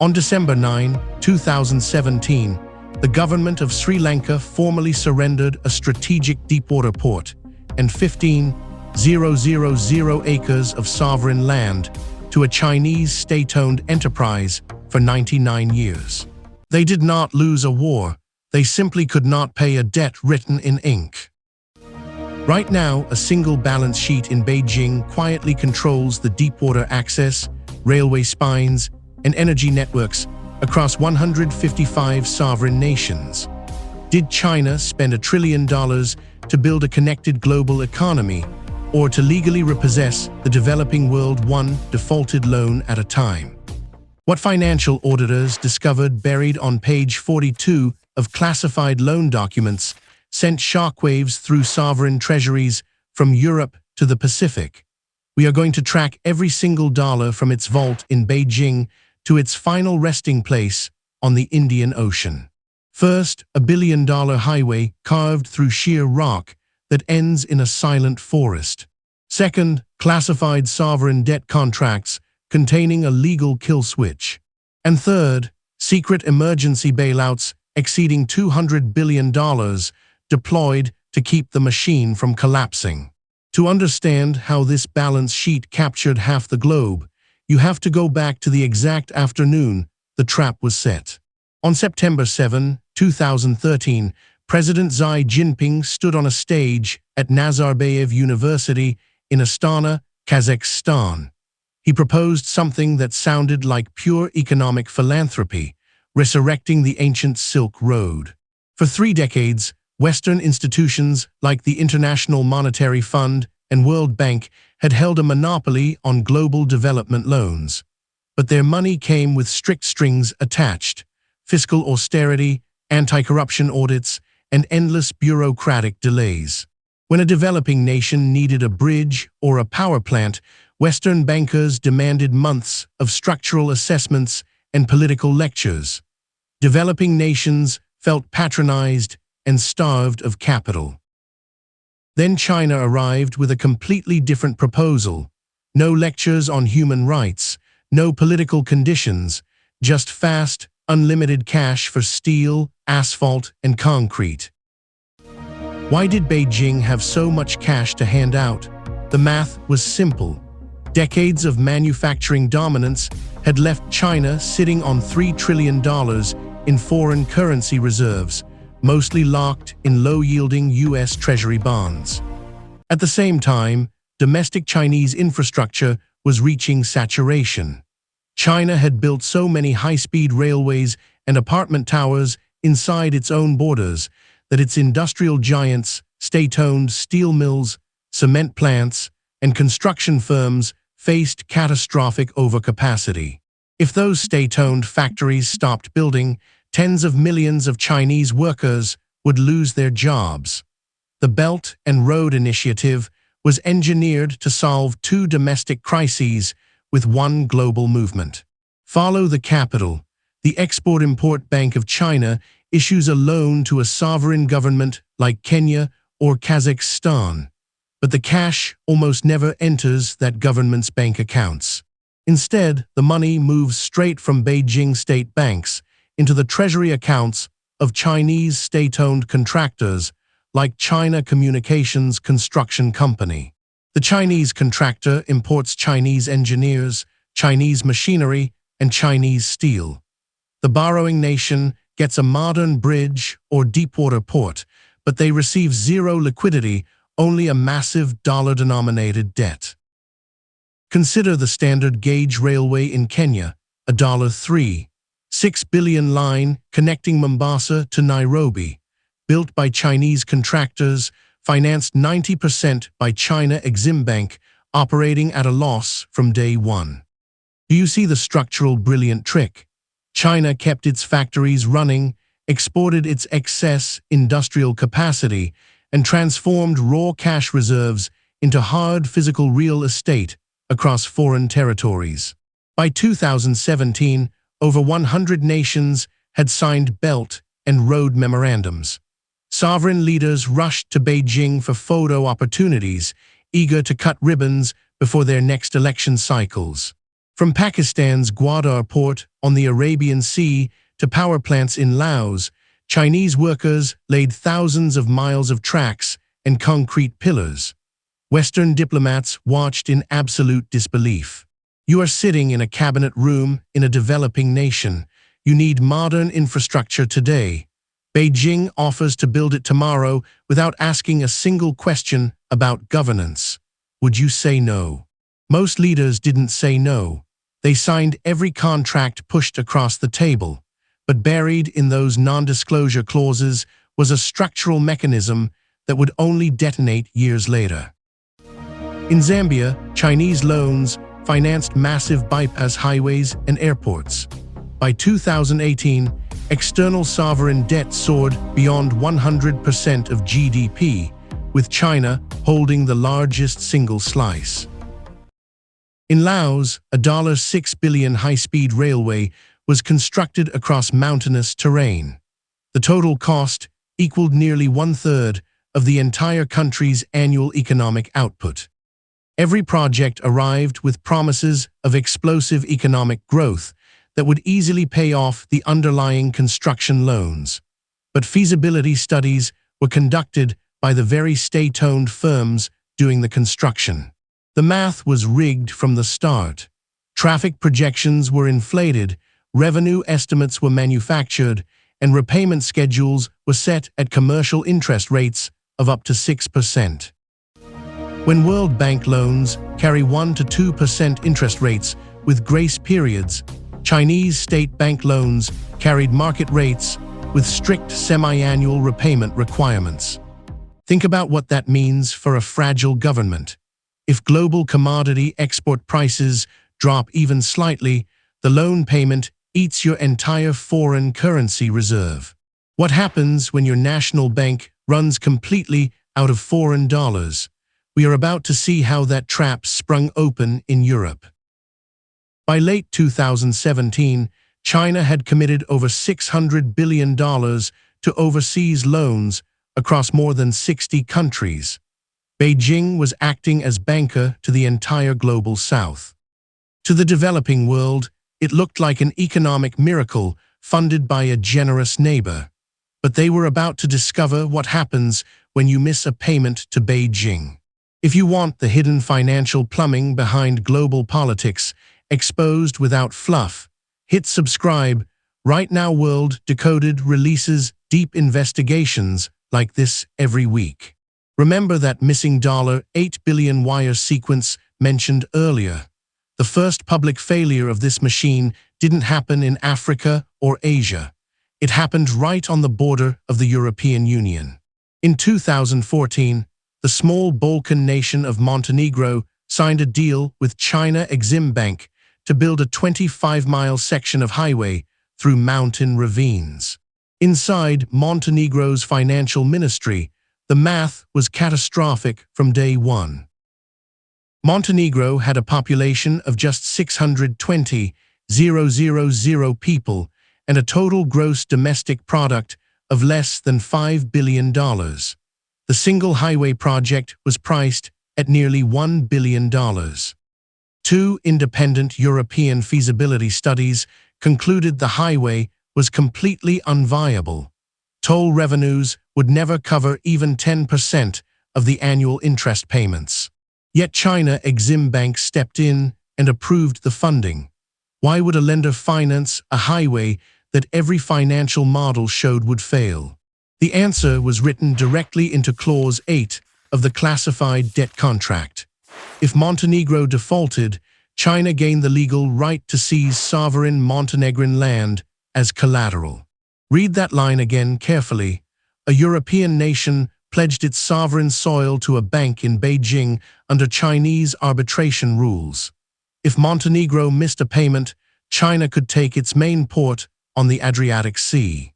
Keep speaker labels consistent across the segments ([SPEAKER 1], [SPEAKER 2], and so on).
[SPEAKER 1] On December 9, 2017, the government of Sri Lanka formally surrendered a strategic deepwater port and 15,000 acres of sovereign land to a Chinese state-owned enterprise for 99 years. They did not lose a war, they simply could not pay a debt written in ink. Right now, a single balance sheet in Beijing quietly controls the deepwater access, railway spines, and energy networks across 155 sovereign nations. Did China spend $1 trillion to build a connected global economy, or to legally repossess the developing world one defaulted loan at a time? What financial auditors discovered buried on page 42 of classified loan documents sent shockwaves through sovereign treasuries from Europe to the Pacific. We are going to track every single dollar from its vault in Beijing to its final resting place on the Indian Ocean. First, a billion-dollar highway carved through sheer rock that ends in a silent forest. Second, classified sovereign debt contracts containing a legal kill switch. And third, secret emergency bailouts exceeding $200 billion deployed to keep the machine from collapsing. To understand how this balance sheet captured half the globe, you have to go back to the exact afternoon the trap was set. On September 7, 2013, President Xi Jinping stood on a stage at Nazarbayev University in Astana, Kazakhstan. He proposed something that sounded like pure economic philanthropy, resurrecting the ancient Silk Road. For 3 decades, Western institutions like the International Monetary Fund and World Bank had held a monopoly on global development loans. But their money came with strict strings attached: fiscal austerity, anti-corruption audits, and endless bureaucratic delays. When a developing nation needed a bridge or a power plant, Western bankers demanded months of structural assessments and political lectures. Developing nations felt patronized and starved of capital. Then China arrived with a completely different proposal. No lectures on human rights, no political conditions, just fast, unlimited cash for steel, asphalt, and concrete. Why did Beijing have so much cash to hand out? The math was simple. Decades of manufacturing dominance had left China sitting on $3 trillion in foreign currency reserves, mostly locked in low-yielding U.S. Treasury bonds. At the same time, domestic Chinese infrastructure was reaching saturation. China had built so many high-speed railways and apartment towers inside its own borders that its industrial giants, state-owned steel mills, cement plants, and construction firms faced catastrophic overcapacity. If those state-owned factories stopped building, tens of millions of Chinese workers would lose their jobs. The Belt and Road Initiative was engineered to solve 2 domestic crises with one global movement. Follow the capital. The Export-Import Bank of China issues a loan to a sovereign government like Kenya or Kazakhstan, but the cash almost never enters that government's bank accounts. Instead, the money moves straight from Beijing state banks into the treasury accounts of Chinese state-owned contractors like China Communications Construction Company. The Chinese contractor imports Chinese engineers, Chinese machinery, and Chinese steel. The borrowing nation gets a modern bridge or deepwater port, but they receive zero liquidity, only a massive dollar-denominated debt. Consider the standard gauge railway in Kenya, $3.6 billion line connecting Mombasa to Nairobi, built by Chinese contractors, financed 90% by China Exim Bank, operating at a loss from day one. Do you see the structural brilliant trick? China kept its factories running, exported its excess industrial capacity, and transformed raw cash reserves into hard physical real estate across foreign territories. By 2017, over 100 nations had signed Belt and Road memorandums. Sovereign leaders rushed to Beijing for photo opportunities, eager to cut ribbons before their next election cycles. From Pakistan's Gwadar port on the Arabian Sea to power plants in Laos, Chinese workers laid thousands of miles of tracks and concrete pillars. Western diplomats watched in absolute disbelief. You are sitting in a cabinet room in a developing nation. You need modern infrastructure today. Beijing offers to build it tomorrow without asking a single question about governance. Would you say no? Most leaders didn't say no. They signed every contract pushed across the table. But buried in those non-disclosure clauses was a structural mechanism that would only detonate years later. In Zambia, Chinese loans financed massive bypass highways and airports. By 2018, external sovereign debt soared beyond 100% of GDP, with China holding the largest single slice. In Laos, a $6 billion high-speed railway was constructed across mountainous terrain. The total cost equaled nearly one-third of the entire country's annual economic output. Every project arrived with promises of explosive economic growth that would easily pay off the underlying construction loans. But feasibility studies were conducted by the very state-owned firms doing the construction. The math was rigged from the start. Traffic projections were inflated, revenue estimates were manufactured, and repayment schedules were set at commercial interest rates of up to 6%. When World Bank loans carry 1 to 2% interest rates with grace periods, Chinese state bank loans carried market rates with strict semi-annual repayment requirements. Think about what that means for a fragile government. If global commodity export prices drop even slightly, the loan payment eats your entire foreign currency reserve. What happens when your national bank runs completely out of foreign dollars? We are about to see how that trap sprung open in Europe. By late 2017, China had committed over $600 billion to overseas loans across more than 60 countries. Beijing was acting as banker to the entire global south. To the developing world, it looked like an economic miracle funded by a generous neighbor. But they were about to discover what happens when you miss a payment to Beijing. If you want the hidden financial plumbing behind global politics exposed without fluff, hit subscribe. Right now, World Decoded releases deep investigations like this every week. Remember that missing $8 billion wire sequence mentioned earlier. The first public failure of this machine didn't happen in Africa or Asia. It happened right on the border of the European Union. In 2014, the small Balkan nation of Montenegro signed a deal with China Exim Bank to build a 25-mile section of highway through mountain ravines. Inside Montenegro's financial ministry, the math was catastrophic from day one. Montenegro had a population of just 620,000 people and a total gross domestic product of less than $5 billion. The single highway project was priced at nearly $1 billion. Two independent European feasibility studies concluded the highway was completely unviable. Toll revenues would never cover even 10% of the annual interest payments. Yet China Exim Bank stepped in and approved the funding. Why would a lender finance a highway that every financial model showed would fail? The answer was written directly into Clause 8 of the classified debt contract. If Montenegro defaulted, China gained the legal right to seize sovereign Montenegrin land as collateral. Read that line again carefully. A European nation pledged its sovereign soil to a bank in Beijing under Chinese arbitration rules. If Montenegro missed a payment, China could take its main port on the Adriatic Sea.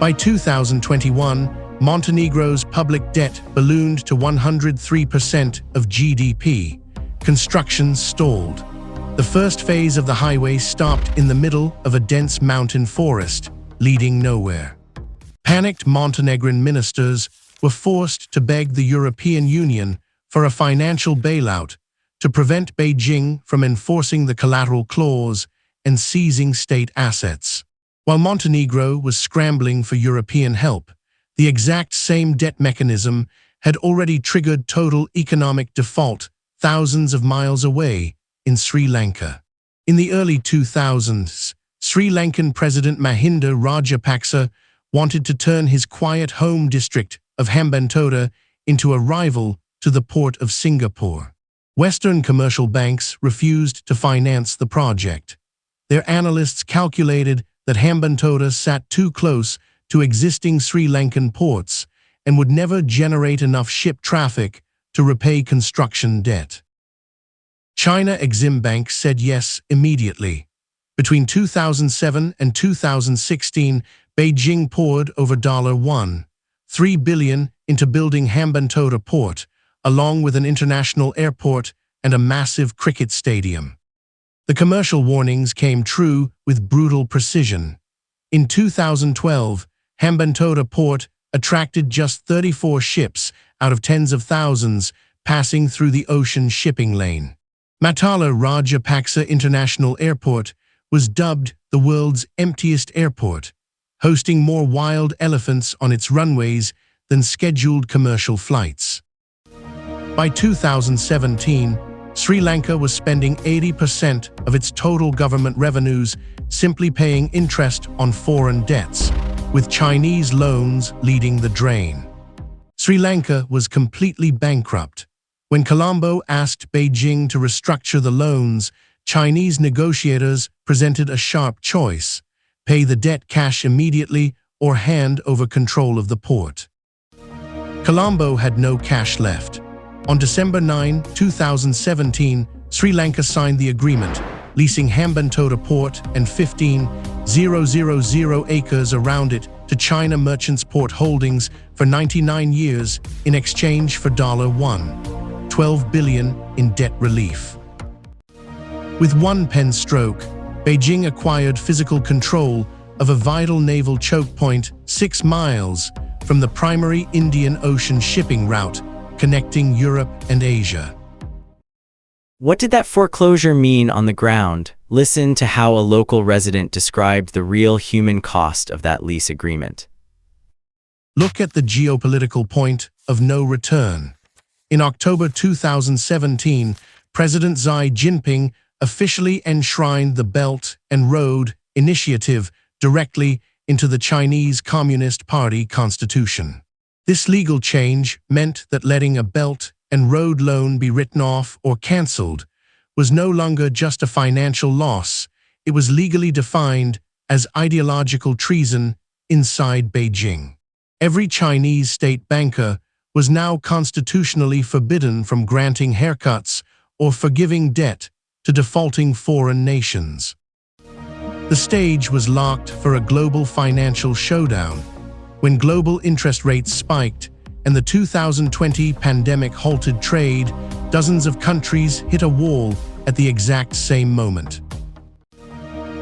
[SPEAKER 1] By 2021, Montenegro's public debt ballooned to 103% of GDP. Construction stalled. The first phase of the highway stopped in the middle of a dense mountain forest, leading nowhere. Panicked Montenegrin ministers were forced to beg the European Union for a financial bailout to prevent Beijing from enforcing the collateral clause and seizing state assets. While Montenegro was scrambling for European help, the exact same debt mechanism had already triggered total economic default thousands of miles away in Sri Lanka. In the early 2000s, Sri Lankan President Mahinda Rajapaksa wanted to turn his quiet home district of Hambantota into a rival to the port of Singapore. Western commercial banks refused to finance the project. Their analysts calculated that Hambantota sat too close to existing Sri Lankan ports and would never generate enough ship traffic to repay construction debt. China Exim Bank said yes immediately. Between 2007 and 2016, Beijing poured over $1.3 billion into building Hambantota Port, along with an international airport and a massive cricket stadium. The commercial warnings came true with brutal precision. In 2012, Hambantota Port attracted just 34 ships out of tens of thousands passing through the ocean shipping lane. Mahinda Rajapaksa International Airport was dubbed the world's emptiest airport, hosting more wild elephants on its runways than scheduled commercial flights. By 2017, Sri Lanka was spending 80% of its total government revenues simply paying interest on foreign debts, with Chinese loans leading the drain. Sri Lanka was completely bankrupt. When Colombo asked Beijing to restructure the loans, Chinese negotiators presented a sharp choice: pay the debt cash immediately or hand over control of the port. Colombo had no cash left. On December 9, 2017, Sri Lanka signed the agreement, leasing Hambantota Port and 15,000 acres around it to China Merchants Port Holdings for 99 years in exchange for $1.12 billion in debt relief. With one pen stroke, Beijing acquired physical control of a vital naval choke point 6 miles from the primary Indian Ocean shipping route connecting Europe and Asia.
[SPEAKER 2] What did that foreclosure mean on the ground? Listen to how a local resident described the real human cost of that lease agreement.
[SPEAKER 1] Look at the geopolitical point of no return. In October 2017, President Xi Jinping officially enshrined the Belt and Road Initiative directly into the Chinese Communist Party constitution. This legal change meant that letting a Belt and Road loan be written off or cancelled was no longer just a financial loss. It was legally defined as ideological treason inside Beijing. Every Chinese state banker was now constitutionally forbidden from granting haircuts or forgiving debt to defaulting foreign nations. The stage was locked for a global financial showdown. When global interest rates spiked and the 2020 pandemic halted trade, dozens of countries hit a wall at the exact same moment.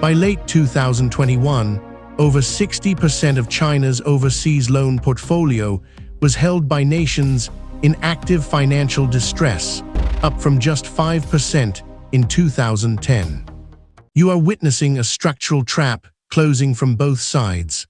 [SPEAKER 1] By late 2021, over 60% of China's overseas loan portfolio was held by nations in active financial distress, up from just 5% in 2010. You are witnessing a structural trap closing from both sides.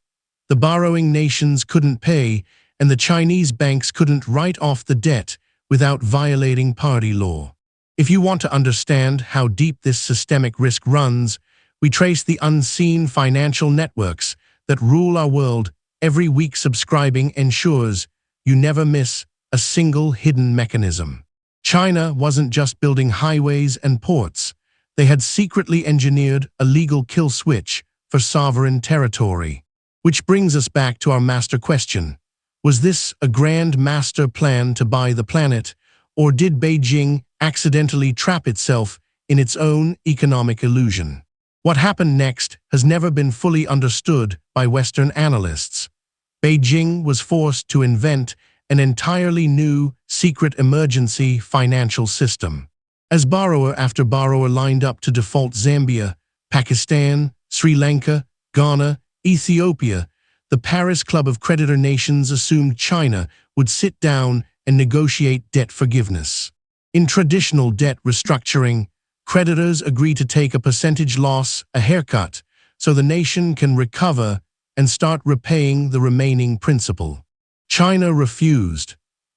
[SPEAKER 1] The borrowing nations couldn't pay, and the Chinese banks couldn't write off the debt without violating party law. If you want to understand how deep this systemic risk runs, we trace the unseen financial networks that rule our world. Every week subscribing ensures you never miss a single hidden mechanism. China wasn't just building highways and ports. They had secretly engineered a legal kill switch for sovereign territory. Which brings us back to our master question. Was this a grand master plan to buy the planet, or did Beijing accidentally trap itself in its own economic illusion? What happened next has never been fully understood by Western analysts. Beijing was forced to invent an entirely new, secret emergency financial system. As borrower after borrower lined up to default Zambia, Pakistan, Sri Lanka, Ghana, Ethiopia, the Paris Club of Creditor Nations assumed China would sit down and negotiate debt forgiveness. In traditional debt restructuring, creditors agree to take a percentage loss, a haircut, so the nation can recover and start repaying the remaining principal. China refused.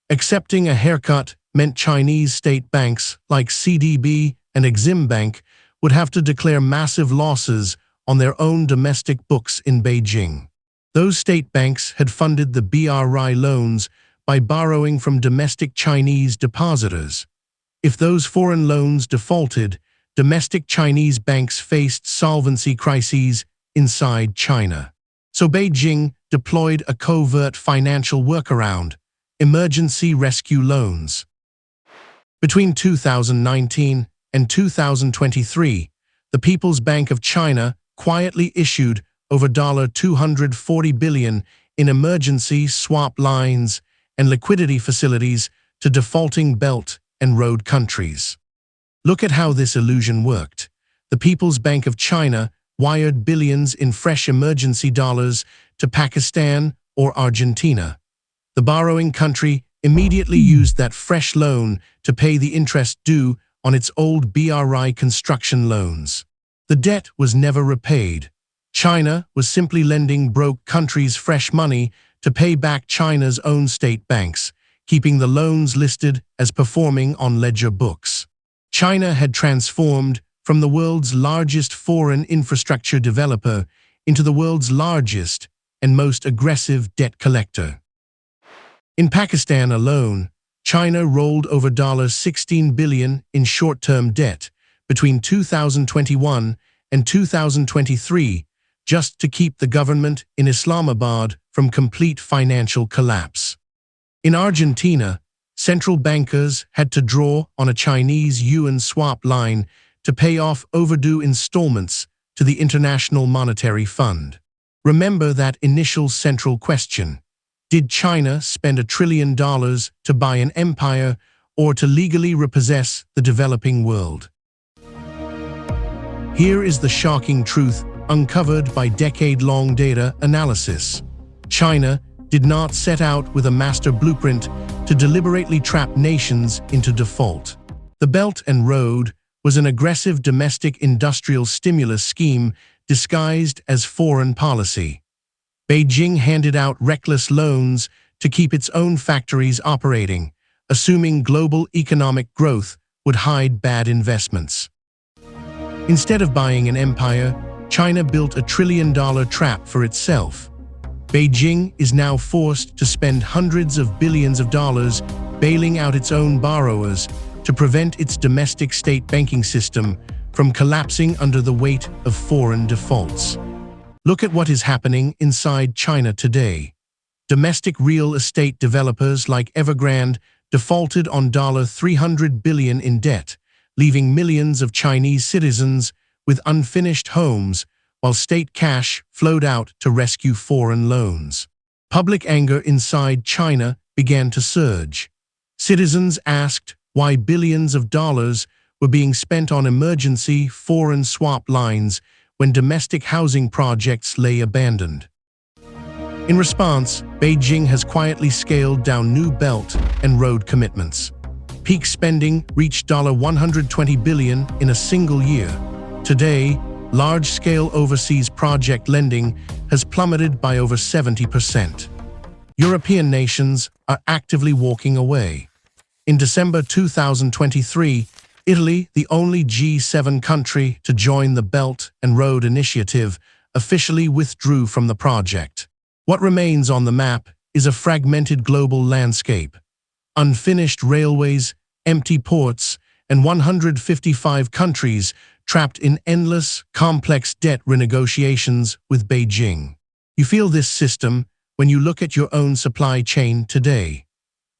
[SPEAKER 1] Accepting a haircut meant Chinese state banks like CDB and Exim Bank would have to declare massive losses on their own domestic books in Beijing. Those state banks had funded the BRI loans by borrowing from domestic Chinese depositors. If those foreign loans defaulted, domestic Chinese banks faced solvency crises inside China. So Beijing deployed a covert financial workaround: emergency rescue loans. Between 2019 and 2023, the People's Bank of China quietly issued over $240 billion in emergency swap lines and liquidity facilities to defaulting Belt and Road countries. Look at how this illusion worked. The People's Bank of China wired billions in fresh emergency dollars to Pakistan or Argentina. The borrowing country immediately used that fresh loan to pay the interest due on its old BRI construction loans. The debt was never repaid. China was simply lending broke countries fresh money to pay back China's own state banks, keeping the loans listed as performing on ledger books. China had transformed from the world's largest foreign infrastructure developer into the world's largest and most aggressive debt collector. In Pakistan alone, China rolled over $16 billion in short-term debt between 2021 and 2023 just to keep the government in Islamabad from complete financial collapse. In Argentina, central bankers had to draw on a Chinese yuan swap line to pay off overdue installments to the International Monetary Fund. Remember that initial central question: did China spend $1 trillion to buy an empire or to legally repossess the developing world? Here is the shocking truth uncovered by decade-long data analysis. China did not set out with a master blueprint to deliberately trap nations into default. The Belt and Road was an aggressive domestic industrial stimulus scheme disguised as foreign policy. Beijing handed out reckless loans to keep its own factories operating, assuming global economic growth would hide bad investments. Instead of buying an empire, China built $1 trillion trap for itself. Beijing is now forced to spend hundreds of billions of dollars bailing out its own borrowers to prevent its domestic state banking system from collapsing under the weight of foreign defaults. Look at what is happening inside China today. Domestic real estate developers like Evergrande defaulted on $300 billion in debt, leaving millions of Chinese citizens with unfinished homes, while state cash flowed out to rescue foreign loans. Public anger inside China began to surge. Citizens asked why billions of dollars were being spent on emergency foreign swap lines when domestic housing projects lay abandoned. In response, Beijing has quietly scaled down new Belt and Road commitments. Peak spending reached $120 billion in a single year. Today, large-scale overseas project lending has plummeted by over 70%. European nations are actively walking away. In December 2023, Italy, the only G7 country to join the Belt and Road Initiative, officially withdrew from the project. What remains on the map is a fragmented global landscape: unfinished railways, empty ports, and 155 countries trapped in endless, complex debt renegotiations with Beijing. You feel this system when you look at your own supply chain today.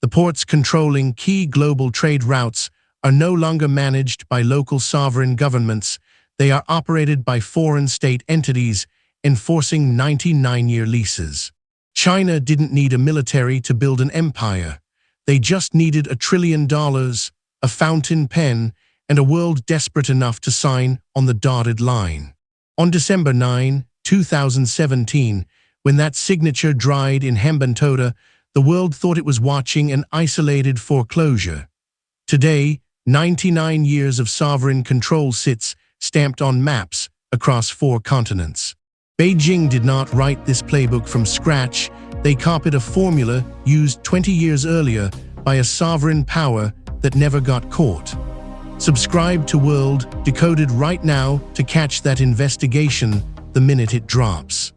[SPEAKER 1] The ports controlling key global trade routes are no longer managed by local sovereign governments. They are operated by foreign state entities enforcing 99-year leases. China didn't need a military to build an empire. They just needed $1 trillion, a fountain pen, and a world desperate enough to sign on the dotted line. On December 9, 2017, when that signature dried in Hambantota, the world thought it was watching an isolated foreclosure. Today, 99 years of sovereign control sits stamped on maps across 4 continents. Beijing did not write this playbook from scratch. They copied a formula used 20 years earlier by a sovereign power that never got caught. Subscribe to World Decoded right now to catch that investigation the minute it drops.